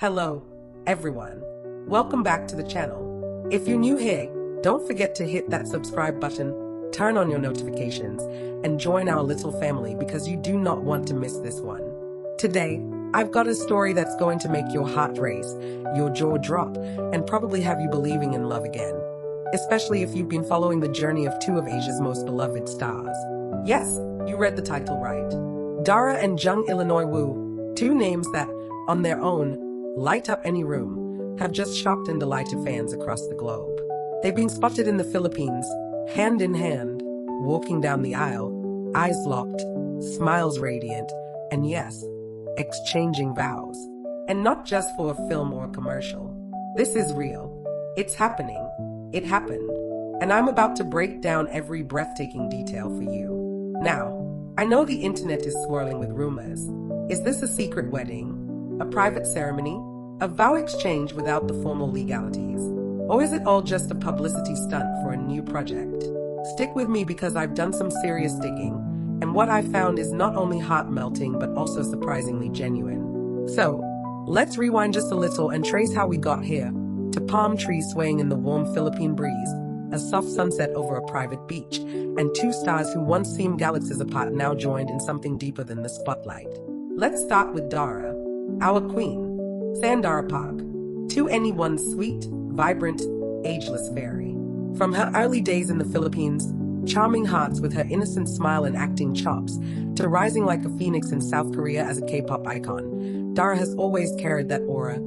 Hello, everyone. Welcome back to the channel. If you're new here, don't forget to hit that subscribe button, turn on your notifications, and join our little family because you do not want to miss this one. Today, I've got a story that's going to make your heart race, your jaw drop, and probably have you believing in love again. Especially if you've been following the journey of two of Asia's most beloved stars. Yes, you read the title right. Dara and Jung Illinois Woo, two names that, on their own, light up any room, have just shocked and delighted fans across the globe. They've been spotted in the Philippines, hand in hand, walking down the aisle, eyes locked, smiles radiant, and yes, exchanging vows. And not just for a film or a commercial. This is real. It's happening. It happened. And I'm about to break down every breathtaking detail for you. Now, I know the internet is swirling with rumors. Is this a secret wedding? A private ceremony? A vow exchange without the formal legalities? Or is it all just a publicity stunt for a new project? Stick with me because I've done some serious digging, and what I found is not only heart-melting but also surprisingly genuine. So, let's rewind just a little and trace how we got here, to palm trees swaying in the warm Philippine breeze, a soft sunset over a private beach, and two stars who once seemed galaxies apart now joined in something deeper than the spotlight. Let's start with Dara, our queen, Sandara Park, to anyone's sweet, vibrant, ageless fairy. From her early days in the Philippines, charming hearts with her innocent smile and acting chops, to rising like a phoenix in South Korea as a K-pop icon, Dara has always carried that aura,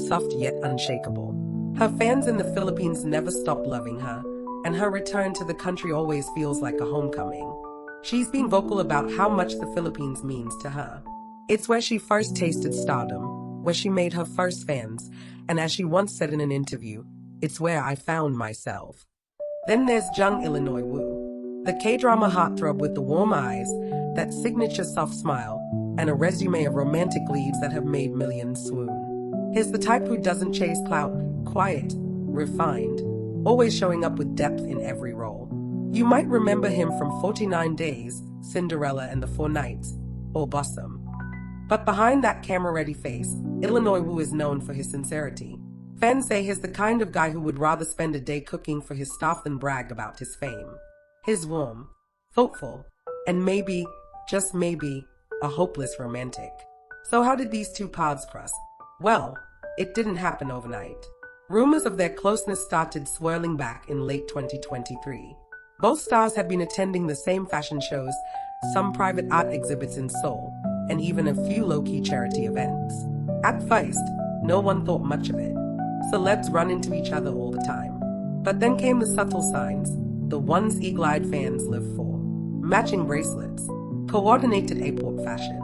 soft yet unshakable. Her fans in the Philippines never stop loving her, and her return to the country always feels like a homecoming. She's been vocal about how much the Philippines means to her. It's where she first tasted stardom, where she made her first fans, and as she once said in an interview, it's where I found myself. Then there's Jung Illinois Woo, the K-drama heartthrob with the warm eyes, that signature soft smile, and a resume of romantic leads that have made millions swoon. He's the type who doesn't chase clout, quiet, refined, always showing up with depth in every role. You might remember him from 49 Days, Cinderella and the Four Knights, or Blossom. But behind that camera-ready face, Illinois Woo is known for his sincerity. Fans say he's the kind of guy who would rather spend a day cooking for his staff than brag about his fame. He's warm, thoughtful, and maybe, just maybe, a hopeless romantic. So how did these two paths cross? Well, it didn't happen overnight. Rumors of their closeness started swirling back in late 2023. Both stars had been attending the same fashion shows, some private art exhibits in Seoul, and even a few low-key charity events. At first, no one thought much of it. Celebs run into each other all the time. But then came the subtle signs, the ones eagle-eyed fans live for. Matching bracelets, coordinated airport fashion.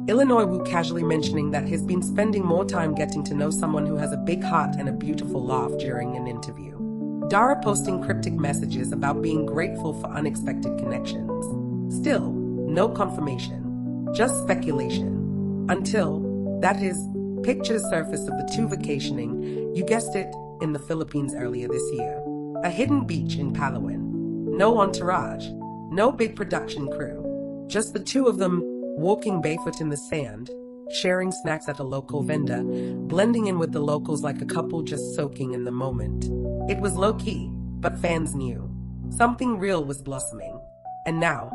Illinois Woo casually mentioning that he's been spending more time getting to know someone who has a big heart and a beautiful laugh during an interview. Dara posting cryptic messages about being grateful for unexpected connections. Still, no confirmation. Just speculation. Until, that is, pictures surfaced of the two vacationing, you guessed it, in the Philippines earlier this year. A hidden beach in Palawan. No entourage. No big production crew. Just the two of them, walking barefoot in the sand, sharing snacks at a local vendor, blending in with the locals like a couple just soaking in the moment. It was low-key, but fans knew. Something real was blossoming. And now,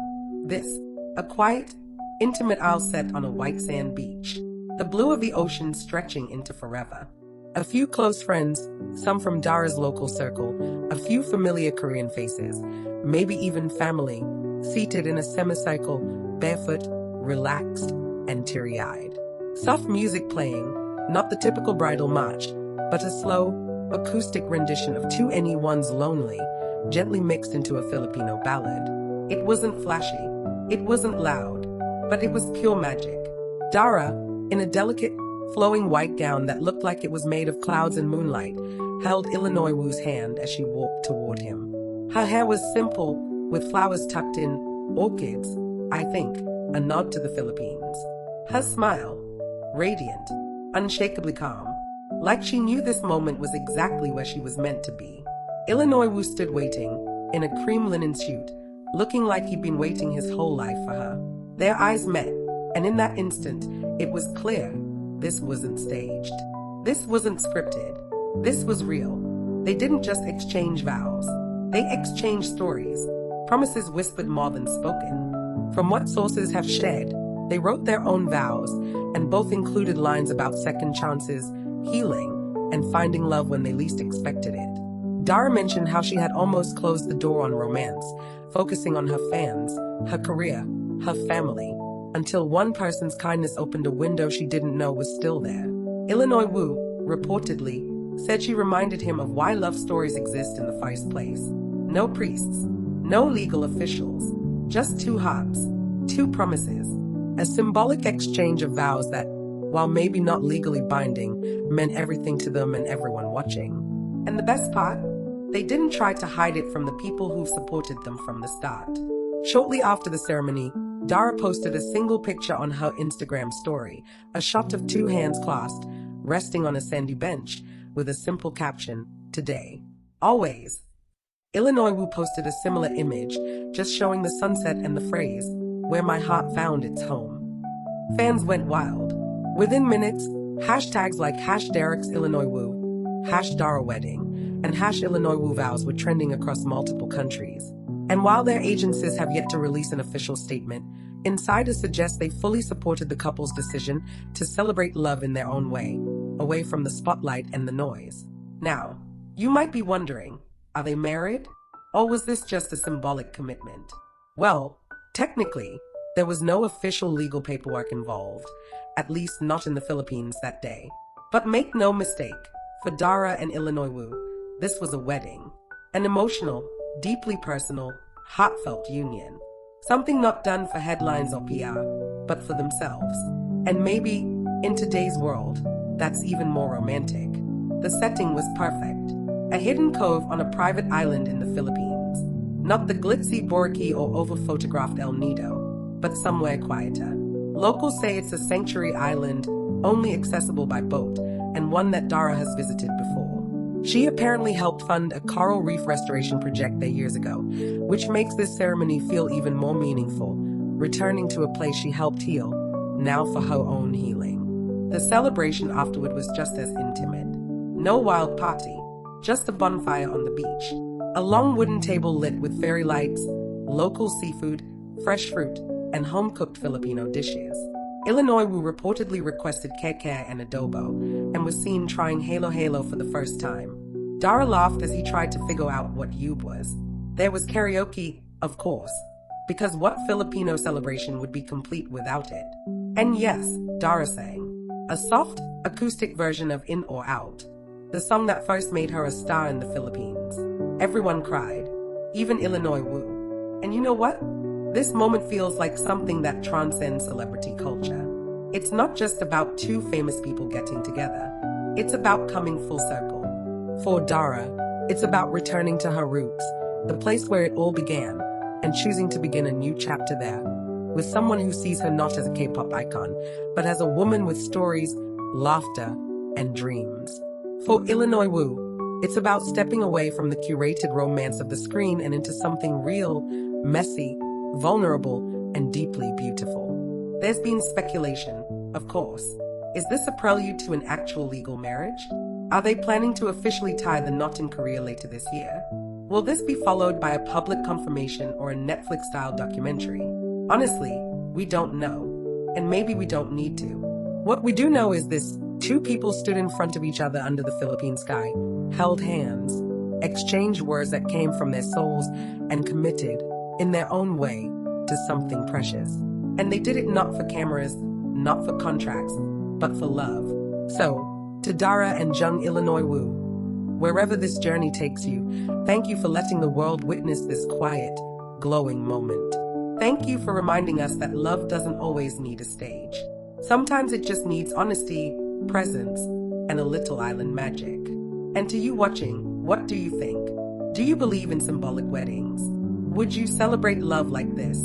this, a quiet, intimate aisle set on a white sand beach. The blue of the ocean stretching into forever. A few close friends, some from Dara's local circle, a few familiar Korean faces, maybe even family, seated in a semicircle, barefoot, relaxed, and teary-eyed. Soft music playing, not the typical bridal march, but a slow, acoustic rendition of To Anyone's Lonely, gently mixed into a Filipino ballad. It wasn't flashy, it wasn't loud, but it was pure magic. Dara, in a delicate, flowing white gown that looked like it was made of clouds and moonlight, held Illinois Woo's hand as she walked toward him. Her hair was simple, with flowers tucked in, orchids, I think, a nod to the Philippines. Her smile, radiant, unshakably calm, like she knew this moment was exactly where she was meant to be. Illinois Woo stood waiting, in a cream linen suit, looking like he'd been waiting his whole life for her. Their eyes met, and in that instant, it was clear this wasn't staged. This wasn't scripted. This was real. They didn't just exchange vows. They exchanged stories, promises whispered more than spoken. From what sources have shared, they wrote their own vows, and both included lines about second chances, healing, and finding love when they least expected it. Dara mentioned how she had almost closed the door on romance, focusing on her fans, her career, her family, until one person's kindness opened a window she didn't know was still there. Illinois Wu, reportedly, said she reminded him of why love stories exist in the first place. No priests, no legal officials, just two hearts, two promises, a symbolic exchange of vows that, while maybe not legally binding, meant everything to them and everyone watching. And the best part? They didn't try to hide it from the people who supported them from the start. Shortly after the ceremony, Dara posted a single picture on her Instagram story, a shot of two hands clasped, resting on a sandy bench, with a simple caption, "Today. Always." Illinois Wu posted a similar image, just showing the sunset and the phrase, "Where my heart found its home." Fans went wild. Within minutes, hashtags like #Derek's Illinois Wu, #Dara Wedding, and #Illinois Wu Vows were trending across multiple countries. And while their agencies have yet to release an official statement, insiders suggest they fully supported the couple's decision to celebrate love in their own way, away from the spotlight and the noise. Now, you might be wondering, are they married? Or was this just a symbolic commitment? Well, technically, there was no official legal paperwork involved, at least not in the Philippines that day. But make no mistake, for Dara and Illinois Wu, this was a wedding. An emotional, deeply personal, heartfelt union. Something not done for headlines or PR, but for themselves. And maybe, in today's world, that's even more romantic. The setting was perfect. A hidden cove on a private island in the Philippines. Not the glitzy Boracay or over-photographed El Nido, but somewhere quieter. Locals say it's a sanctuary island, only accessible by boat, and one that Dara has visited before. She apparently helped fund a coral reef restoration project there years ago, which makes this ceremony feel even more meaningful, returning to a place she helped heal, now for her own healing. The celebration afterward was just as intimate. No wild party, just a bonfire on the beach. A long wooden table lit with fairy lights, local seafood, fresh fruit, and home-cooked Filipino dishes. Illinois Wu reportedly requested keke and adobo, and was seen trying halo halo for the first time. Dara laughed as he tried to figure out what yub was. There was karaoke, of course, because what Filipino celebration would be complete without it? And yes, Dara sang. A soft, acoustic version of In or Out, the song that first made her a star in the Philippines. Everyone cried, even Illinois Wu. And you know what? This moment feels like something that transcends celebrity culture. It's not just about two famous people getting together. It's about coming full circle. For Dara, it's about returning to her roots, the place where it all began, and choosing to begin a new chapter there, with someone who sees her not as a K-pop icon, but as a woman with stories, laughter, and dreams. For Illinois Wu, it's about stepping away from the curated romance of the screen and into something real, messy, vulnerable, and deeply beautiful. There's been speculation, of course. Is this a prelude to an actual legal marriage? Are they planning to officially tie the knot in Korea later this year? Will this be followed by a public confirmation or a Netflix-style documentary? Honestly, we don't know. And maybe we don't need to. What we do know is this: two people stood in front of each other under the Philippine sky, held hands, exchanged words that came from their souls, and committed, in their own way, to something precious. And they did it not for cameras, not for contracts, but for love. So, to Dara and Jung Illinois Wu, wherever this journey takes you, thank you for letting the world witness this quiet, glowing moment. Thank you for reminding us that love doesn't always need a stage. Sometimes it just needs honesty, presence, and a little island magic. And to you watching, what do you think? Do you believe in symbolic weddings? Would you celebrate love like this,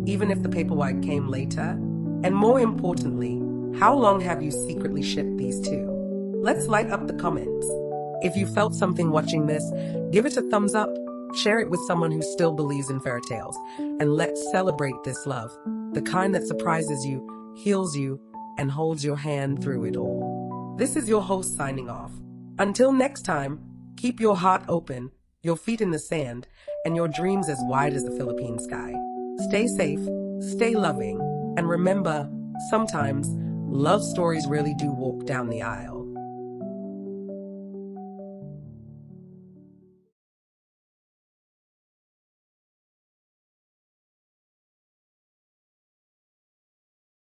even if the paperwork came later? And more importantly, how long have you secretly shipped these two? Let's light up the comments. If you felt something watching this, give it a thumbs up, share it with someone who still believes in fairy tales, and let's celebrate this love, the kind that surprises you, heals you, and holds your hand through it all. This is your host signing off. Until next time, keep your heart open, your feet in the sand, and your dreams as wide as the Philippine sky. Stay safe, stay loving, and remember, sometimes love stories really do walk down the aisle.